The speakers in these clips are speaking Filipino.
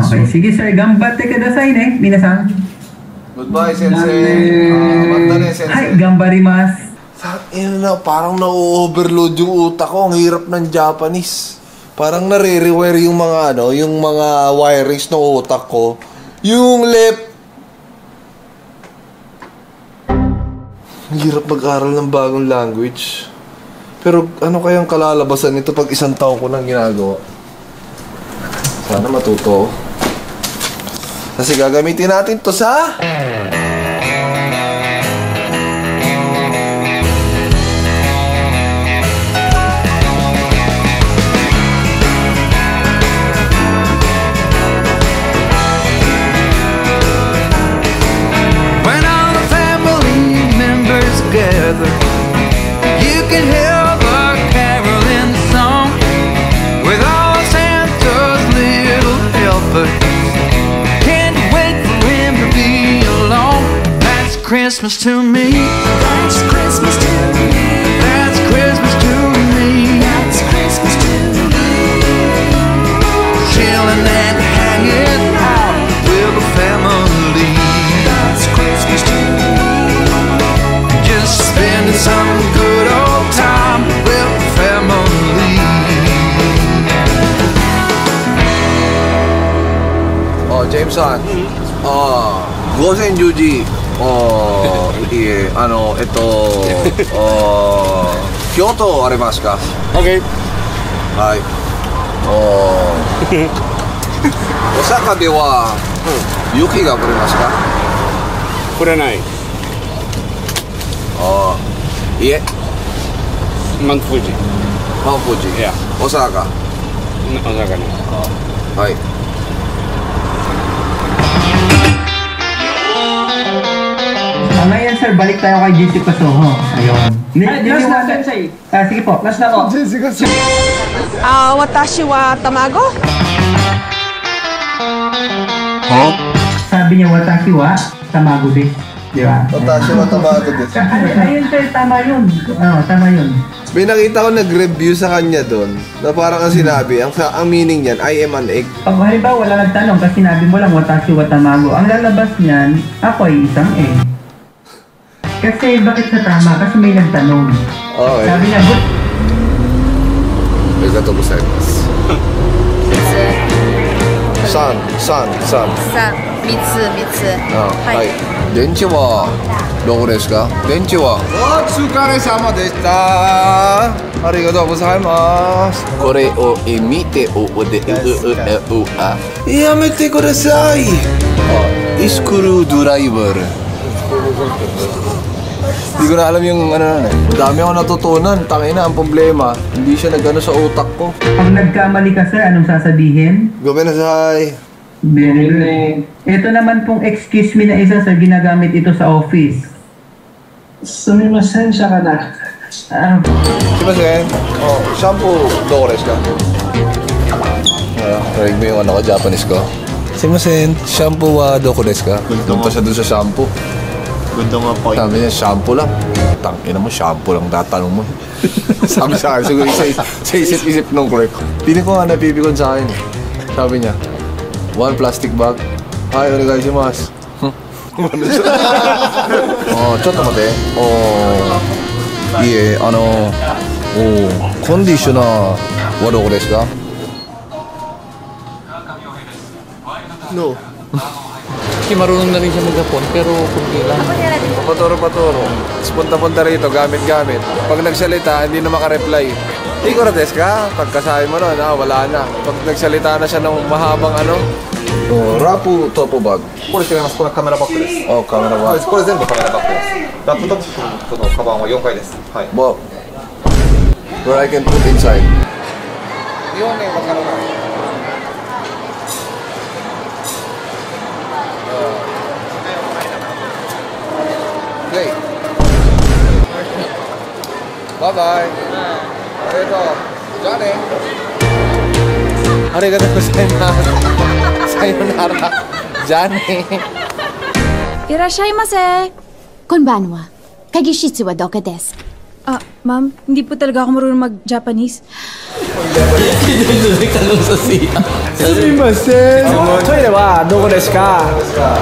Okay, sige sir, gambate kadasai ne, minasan. Goodbye, sensei. Manda ne, sensei. Hi, gambarimasu. Na, parang na-overload yung utak ko. Ang hirap ng Japanese. Parang nare-rewire yung mga yung mga wirings ng utak ko. Yung left. Ang hirap mag-aral ng bagong language. Pero ano kayang kalalabasan nito pag isang taon ko nang ginagawa? Sana matuto. Kasi gagamitin natin to sa... You can hear the caroling song with all Santa's little helpers. Can't wait for him to be along. That's Christmas to me. That's Christmas to me. That's Christmas to me. That's Christmas to me. Chilling and hanging out with the family. That's Christmas to me. Spending some good old time with family. Oh, Jameson. Gosen Yuji. Kyoto ありますか? Okay. はい。Osaka では雪が降りますか? 降らない. Mount Fuji. Mount Fuji. Yeah. Osaka. Osaka na. Hi. Ngayon sir, balik tayo kay JC Pasoho. Ayun. Last na, Sensei. Sige po. Last na po. Watashi wa tamago? Sabi niya, watashi wa tamago din. Di ba? Watashi wa tamago din. Ayun sir, tama yun. Tama yun. May nakita ko nag-review sa kanya doon na parang ang sinabi, ang meaning niyan, I am an egg. Pag halimbawa wala nagtanong kasi sinabi mo lang watashi wa tamago, ang lalabas niyan, ako ay isang egg. Kasi bakit sa tama? Kasi may nagtanong. Okay. Sabi niya, good. Arigatou gozaimasu. San. Mitsu. Hai. Denchi waどこですか? Denchi wa otsukaresama deshita. Arigatou gozaimasu. Kore o emite o de yamete kudasai. Screw driver. Hindi ko na alam yung dami ako natutunan. Tangina, ang problema, hindi siya nag-ano sa utak ko. Pag nagkamali ka sir, anong sasabihin? Gomenasai. Very good. Ito naman pong excuse me na isa sir, ginagamit ito sa office. Sumimasen siya ka na. Sumimasen? Shampoo, doko desu ka? Rinig mo yung Japanese ko. Sumimasen, shampoo wa doko desu ka? Doon pa siya doon sa shampoo. Ganda nga point. Sabi niya, shampoo lang. Tangina mo, shampoo lang tatanong mo. Sabi sa akin, siguro sa isip-isip nung clerk. Pili ko nga napipikon sa akin. Sabi niya, 1 plastic bag. Hi, onegaishimasu. Chotto mate. Iie, conditioner wa doko desu ka? No. Kasi marunong na rin siya mag-Japon, pero kunti lang. Paturo. Punta-punta rito, gamit-gamit. Pag nagsalita, hindi na makareply. Ikura desu ka? Pagkasabi mo nun, wala na. Pag nagsalita na siya ng mahabang rapu topo bag. これ違います。これはカメラバッグです。カメラバッグ。これ全部カメラバッグです。ラップトップとカバンは4回です。はい。But where I can put inside. 日本ね、わからない。Play. Bye bye. Arigatou gozaimasu. Sayonara. Jane. Irashaimase. Konbanwa. Kagishitsu wa doka desu? Ma'am, hindi po talaga ako marunong mag-Japanese. Tanong sa siya. すみません。トイレはどこですか？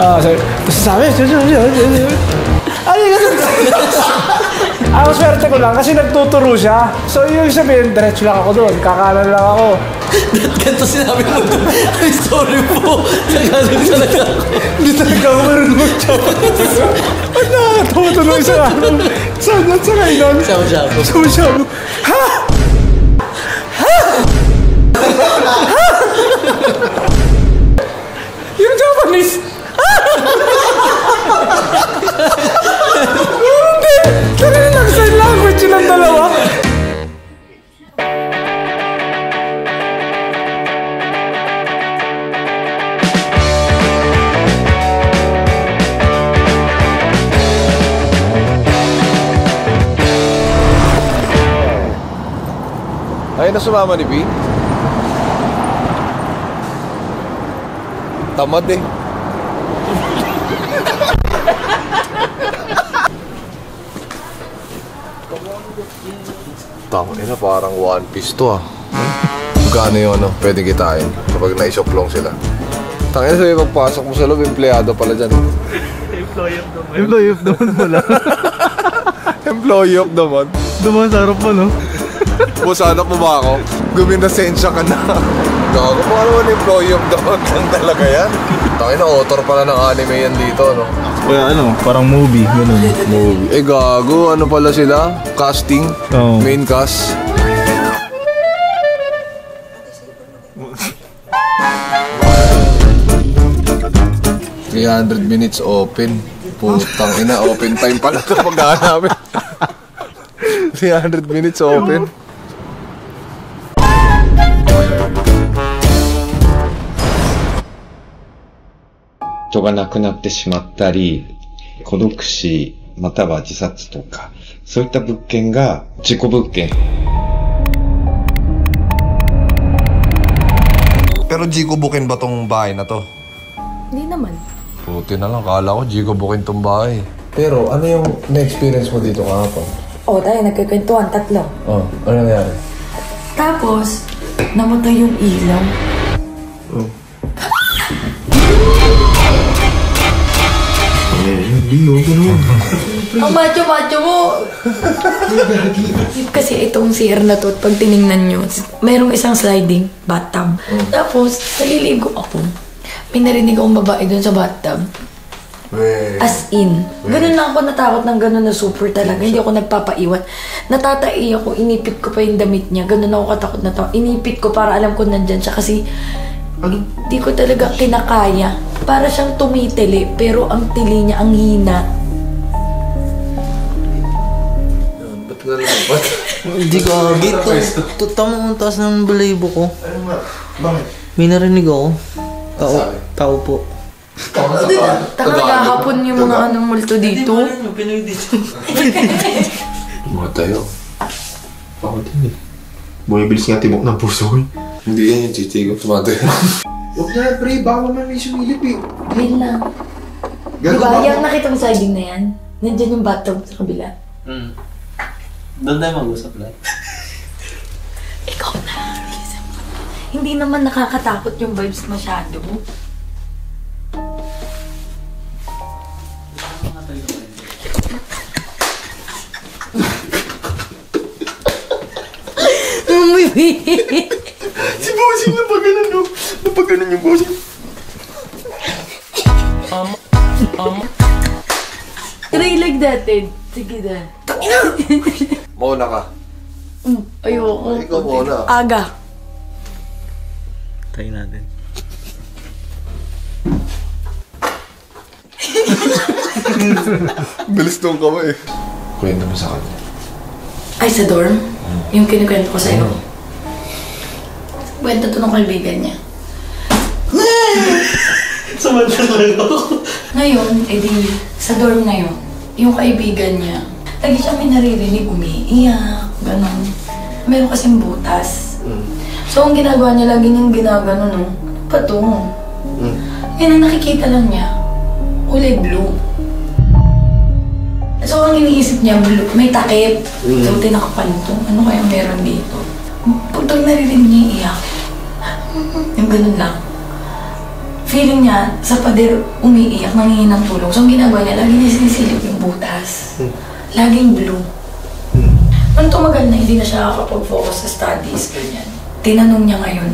あ、sabi ay, ako swerte ko lang kasi nagtuturo siya. So, yung sabihin, diretso lang ako doon. Kakanan lang ako. Ganito sinabi mo doon. Ay, sorry po. Nagaling talaga ako. Hindi talaga ako marunong mag-Japanese. Ay, nakakatawa tuloy sa araw. Saan sa kainan? Shabu-shabu. Shabu-shabu. Ha? Ha? Ha? Yung Japanese. Hindi! Talaga lang sign language yun ang dalawa. Ay, na sumama ni P? Tamad eh. Tangina, parang One Piece to ah. Magkano yun, no? Pwede kitain kapag naisoplong sila. Tangina, sabi pagpasok mo sa loob, empleyado pala dyan. Employee of the month pala. Employee of the month. Dumaan sa harap mo, no? Boss, anak mo ba ako? Guminasensya ka na. Gago, baka naman employee of the month lang talaga yan. Tangina, author pala ng anime yan dito, no? Kaya ano, parang movie, gano'n. Movie. Eh, gago, ano pala sila? Casting? Oo. Main cast? $300 minutes open. Putang ina, open time pala ito pag-aanapin. 300 minutes open.人が亡くなってしまったり、孤独死、または自殺とか、そういった物件が事故物件。Pero Jigo Bukin ba tong bahay na to? Hindi naman. Buti na lang, kala ko Jigo Bukin tong bahay. Pero ano yung na-experience mo dito kahapon? Tayo nagkikwentuhan, 3. Oh, ano nangyari? Tapos, namatay yung ilaw. Oh. Ang macho-macho mo! Kasi itong CR na to, pag tinignan nyo, mayroong isang sliding bathtub. Tapos, naliligo ako. May narinig akong babae dun sa bathtub. As in. Ganun lang ako natakot ng ganun na super talaga. Hindi ako nagpapaiwan. Natatai ako, inipit ko pa yung damit niya. Ganun ako katakot na to. Inipit ko para alam ko nandyan siya kasi hindi ko talaga kinakaya. Para siyang tumitili, pero ang tili niya ang hina. Ba't nga lumabas? Hindi ko agit. Tama ang taas ng balayibo ko. Ano nga? Bakit? May narinig ako. Tao po. Nagahapon yung mga anong multo dito. Pinoy dito. Mga tayo. Ako din eh. Bumibilis nga tibok ng puso ko eh. Hindi yan yung titigop tumatayo. Huwag na, pre. Baka man may sumilip eh. Wait lang. Diba, yung nakita mo sa sliding na yan, nandyan yung bathtub sa kabila. Doon tayo mag-usap lang. Ikaw na. Hindi naman nakakatakot yung vibes masyado. Si Bossing napaganon no? Napaganon yung Bossing. Try like that, Ted. Sige na. Mauna ka. Ayoko. Ikaw muna. Aga. Try natin. Bilis nung kamay eh. Kwento mo sa kanya. Ay, sa dorm? Yung kinukwento ko sa'yo. Kwento to ng kaibigan niya. Samantalang ako. Ngayon, edi, sa dorm na yun, yung kaibigan niya, lagi siya may naririnig, umiiyak, gano'n. Meron kasing butas. So, ang ginagawa niya, lagi niyang ginagano, no? Patungo. Ngayon, ang nakikita lang niya, kulay blue. So, ang iniisip niya, blue, may takip. So, tinakapan ito. Ano kaya meron dito? Pag narinig niya iiyak, yung ganun lang. Feeling niya, sa pader umiiyak, nangingi ng tulong. So, ang ginagawa niya, lagi niya sinisilip yung butas. Laging blue. Nung tumagal na, hindi na siya nakakapag-focus sa studies, ganyan. Tinanong niya ngayon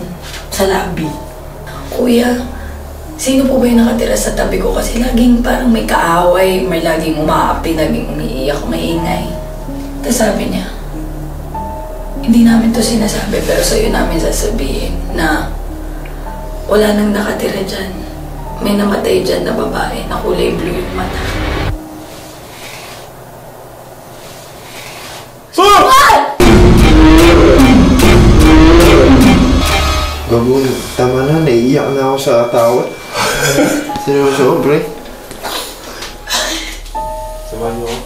sa lobby, Kuya, sino po ba yung nakatira sa tabi ko? Kasi laging parang may kaaway, may laging umaapi, laging umiiyak, maingay. Tapos sabi niya, hindi namin to sinasabi, pero sa'yo namin sasabihin na wala nang nakatira dyan. May namatay dyan na babae na kulay blue yung mata. Gabon, tama na, naiiyak na ako sa tawad. Seryoso, pre. Samahan niyo ako.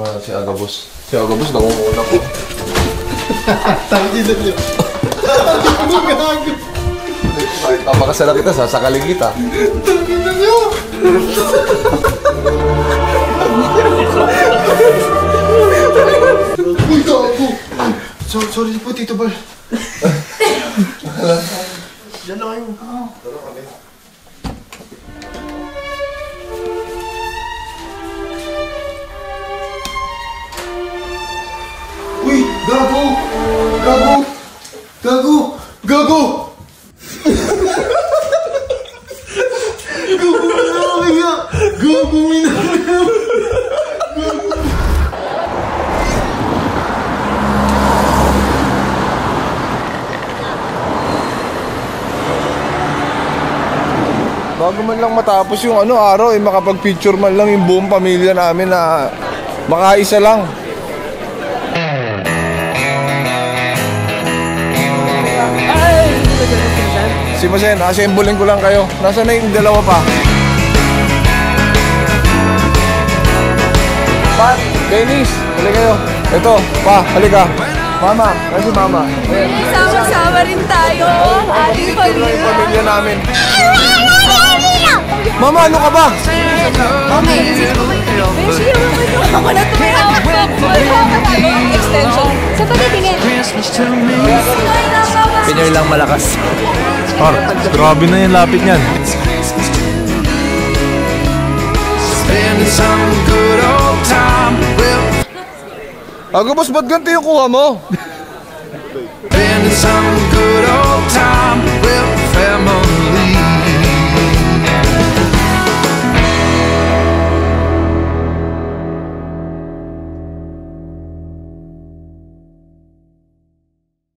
Wala si Agabos. Si Agabos, nangunguna ko. Tangin na niyo. Tangin mo gago. Papakasalan kita, sasakalin kita. Tangin na niyo. Uy, gago. Sorry po, Tito Bal. Diyan na kayo. Dala kami. Uy! Gago! Gago! Gago! Gago! Gago na kaya! Gago minamaya! Bago man lang matapos yung araw, makapag-picture man lang yung buong pamilya namin na makaisa lang. Si Masen, assembleng ko lang kayo. Nasaan na yung dalawa pa? Pat, Dennis, halika kayo. Ito, pa, halika. Mama, kasi mama. Sama-sama rin tayo, ating pamilya. Yung pamilya namin. Mama, ano ka ba? Okay. Beshi, ako na tumihawak na. Extension. Sa pagtitingin. Pinoy lang malakas. Par, grabe na yung lapit niyan. Agabos, ba't ganito yung kuha mo? Spending some good old time with